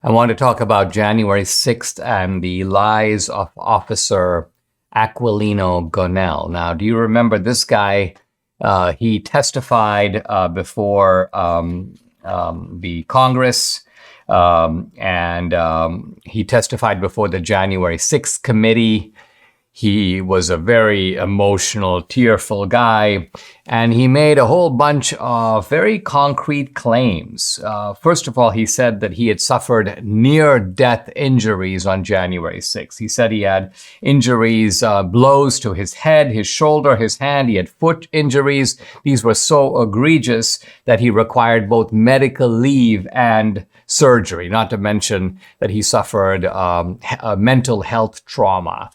I want to talk about January 6th and the lies of Officer Aquilino Gonell. Now, do you remember this guy? He testified before the Congress, and he testified before the January 6th committee. He was a very emotional, tearful guy, and he made a whole bunch of very concrete claims. First of all, he said that he had suffered near-death injuries on January 6th. He said he had injuries, blows to his head, his shoulder, his hand. He had foot injuries. These were so egregious that he required both medical leave and surgery, not to mention that he suffered a mental health trauma.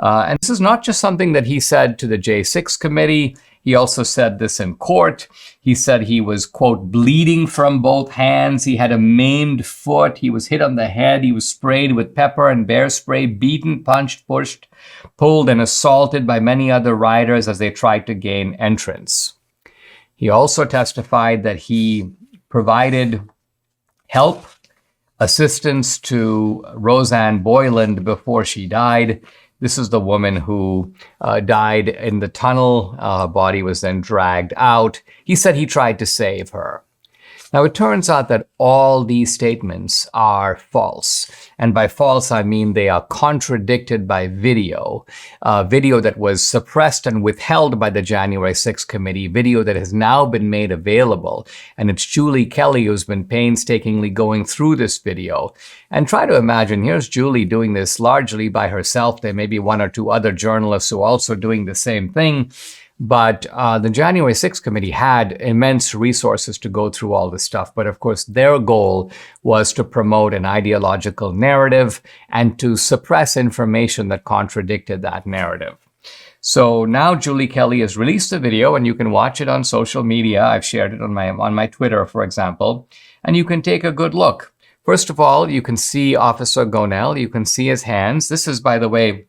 And this is not just something that he said to the J6 committee. He also said this in court. He said he was, quote, bleeding from both hands. He had a maimed foot. He was hit on the head. He was sprayed with pepper and bear spray, beaten, punched, pushed, pulled, and assaulted by many other riders as they tried to gain entrance. He also testified that he provided help, assistance to Rosanne Boyland before she died. This is the woman who died in the tunnel. Her body was then dragged out. He said he tried to save her. Now, it turns out that all these statements are false. And by false, I mean they are contradicted by video. Video that was suppressed and withheld by the January 6th committee, video that has now been made available. And it's Julie Kelly who's been painstakingly going through this video. And try to imagine, here's Julie doing this largely by herself. There may be one or two other journalists who are also doing the same thing. But the January 6th committee had immense resources to go through all this stuff. But of course, their goal was to promote an ideological narrative and to suppress information that contradicted that narrative. So now Julie Kelly has released the video, and you can watch it on social media. I've shared it on my Twitter, for example, and you can take a good look. First of all, you can see Officer Gonell. You can see his hands. This is, by the way,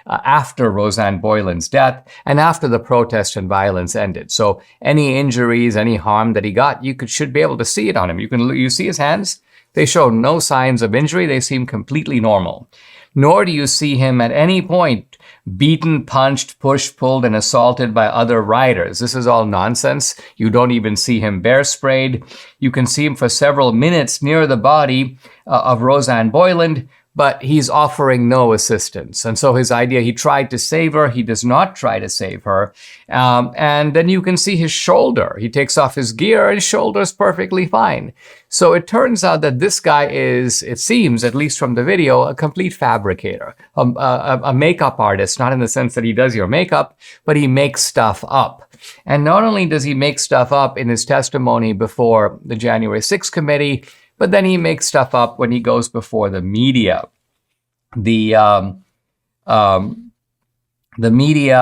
after Rosanne Boyland's death and after the protest and violence ended. So any injuries, any harm that he got, should be able to see it on him. You see his hands? They show no signs of injury. They seem completely normal. Nor do you see him at any point beaten, punched, pushed, pulled, and assaulted by other riders. This is all nonsense. You don't even see him bear sprayed. You can see him for several minutes near the body of Rosanne Boyland, but he's offering no assistance. And so his idea, he tried to save her. He does not try to save her. And then you can see his shoulder. He takes off his gear, and his shoulder is perfectly fine. So it turns out that this guy is, it seems, at least from the video, a complete fabricator, a makeup artist, not in the sense that he does your makeup, but he makes stuff up. And not only does he make stuff up in his testimony before the January 6th committee, but then he makes stuff up when he goes before the media. The media,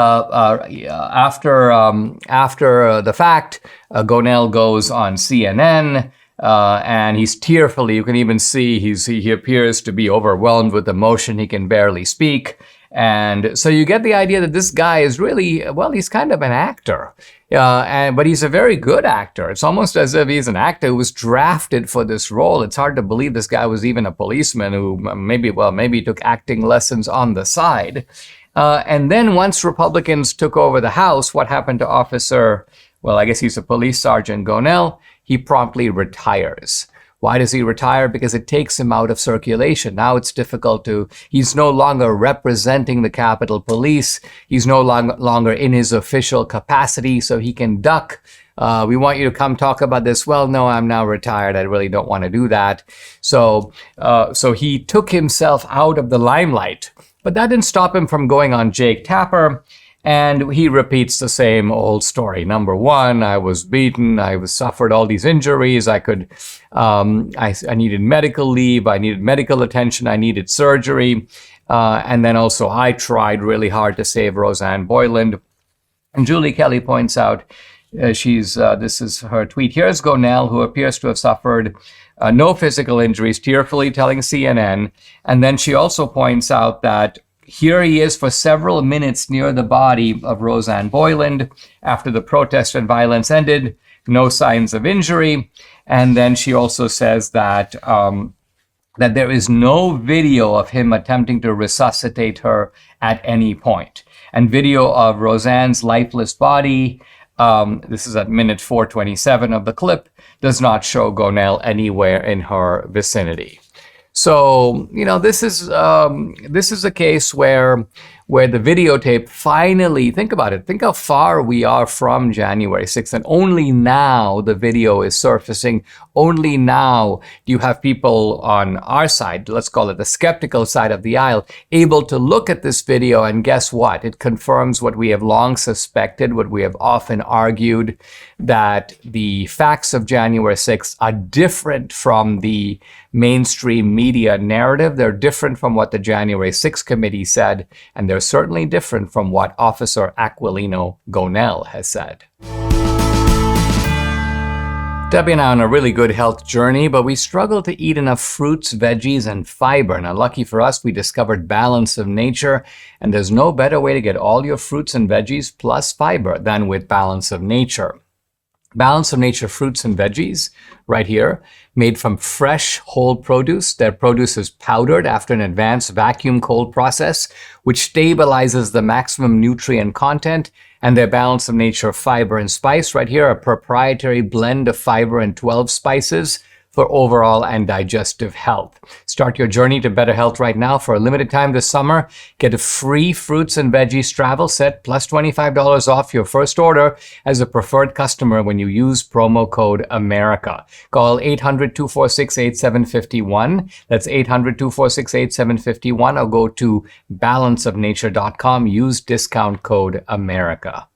after the fact, Gonell goes on CNN, and he's tearfully, you can even see he appears to be overwhelmed with emotion. He can barely speak. And so you get the idea that this guy is really, well, he's kind of an actor. But he's a very good actor. It's almost as if he's an actor who was drafted for this role. It's hard to believe this guy was even a policeman who maybe took acting lessons on the side. And then once Republicans took over the House, what happened to Officer, well, I guess he's a police sergeant, Gonell? He promptly retires. Why does he retire? Because it takes him out of circulation. Now it's difficult he's no longer representing the Capitol Police. He's no longer in his official capacity, so he can duck. We want you to come talk about this. Well, no, I'm now retired. I really don't want to do that. So he took himself out of the limelight. But that didn't stop him from going on Jake Tapper. And he repeats the same old story. Number one, I was beaten. I suffered all these injuries. I needed medical leave. I needed medical attention. I needed surgery. And then also I tried really hard to save Rosanne Boyland. And Julie Kelly points out, this is her tweet. Here's Gonell, who appears to have suffered no physical injuries, tearfully telling CNN. And then she also points out that here he is for several minutes near the body of Rosanne Boyland after the protest and violence ended. no signs of injury. And then she also says that that there is no video of him attempting to resuscitate her at any point. And video of Roseanne's lifeless body, this is at minute 427 of the clip, does not show Gonell anywhere in her vicinity. So, this is a case where the videotape finally, think about it, think how far we are from January 6th, and only now the video is surfacing. Only now do you have people on our side, let's call it the skeptical side of the aisle, able to look at this video, and guess what? It confirms what we have long suspected, what we have often argued, that the facts of January 6th are different from the mainstream media narrative. They're different from what the January 6th committee said, and they're certainly different from what Officer Aquilino Gonell has said. Debbie and I are on a really good health journey, but we struggle to eat enough fruits, veggies, and fiber. Now, lucky for us, we discovered Balance of Nature, and there's no better way to get all your fruits and veggies plus fiber than with Balance of Nature. Balance of Nature fruits and veggies, right here, made from fresh whole produce. Their produce is powdered after an advanced vacuum cold process, which stabilizes the maximum nutrient content. And their Balance of Nature fiber and spice, right here, a proprietary blend of fiber and 12 spices for overall and digestive health. Start your journey to better health right now. For a limited time this summer, get a free fruits and veggies travel set plus $25 off your first order as a preferred customer when you use promo code AMERICA. Call 800-246-8751. That's 800-246-8751, or go to balanceofnature.com. Use discount code AMERICA.